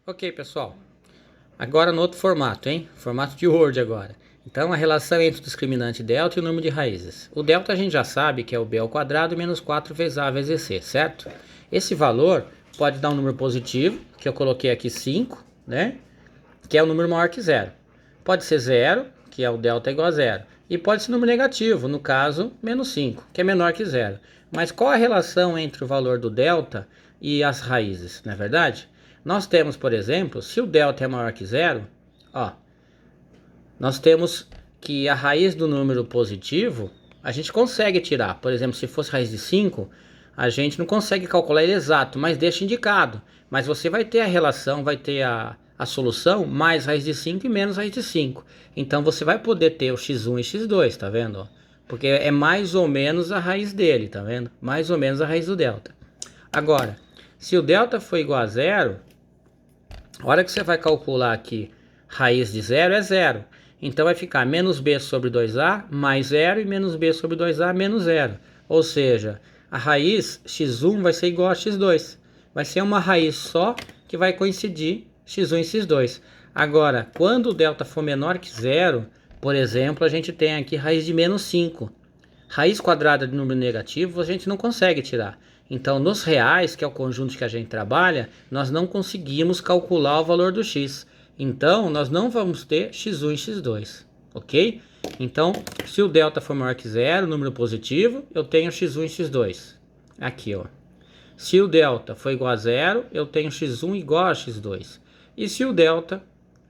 Ok, pessoal. Agora no outro formato, hein? Formato de Word agora. Então, a relação entre o discriminante delta e o número de raízes. O delta a gente já sabe que é o b ao quadrado menos 4 vezes a vezes c, certo? Esse valor pode dar um número positivo, que eu coloquei aqui 5, né? Que é o número maior que zero. Pode ser zero, que é o delta igual a zero. E pode ser número negativo, no caso, menos 5, que é menor que zero. Mas qual a relação entre o valor do delta e as raízes, não é verdade? Nós temos, por exemplo, se o delta é maior que zero, ó, nós temos que a raiz do número positivo, a gente consegue tirar. Por exemplo, se fosse raiz de 5, a gente não consegue calcular ele exato, mas deixa indicado. Mas você vai ter a relação, vai ter a solução mais raiz de 5 e menos raiz de 5. Então você vai poder ter o x1 e x2, tá vendo? Porque é mais ou menos a raiz dele, tá vendo? Mais ou menos a raiz do delta. Agora, se o delta for igual a zero, a hora que você vai calcular aqui raiz de zero é zero. Então vai ficar menos b sobre 2a mais zero e menos b sobre 2a menos zero. Ou seja, a raiz x1 vai ser igual a x2. Vai ser uma raiz só que vai coincidir x1 e x2. Agora, quando o delta for menor que zero, por exemplo, a gente tem aqui raiz de menos 5. Raiz quadrada de número negativo a gente não consegue tirar. Então, nos reais, que é o conjunto que a gente trabalha, nós não conseguimos calcular o valor do x. Então, nós não vamos ter x1 e x2, ok? Então, se o delta for maior que zero, número positivo, eu tenho x1 e x2. Aqui, ó. Se o delta for igual a zero, eu tenho x1 igual a x2. E se o delta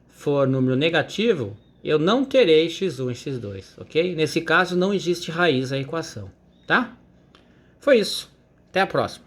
for número negativo, eu não terei x1 e x2, ok? Nesse caso, não existe raiz à equação, tá? Foi isso. Até a próxima.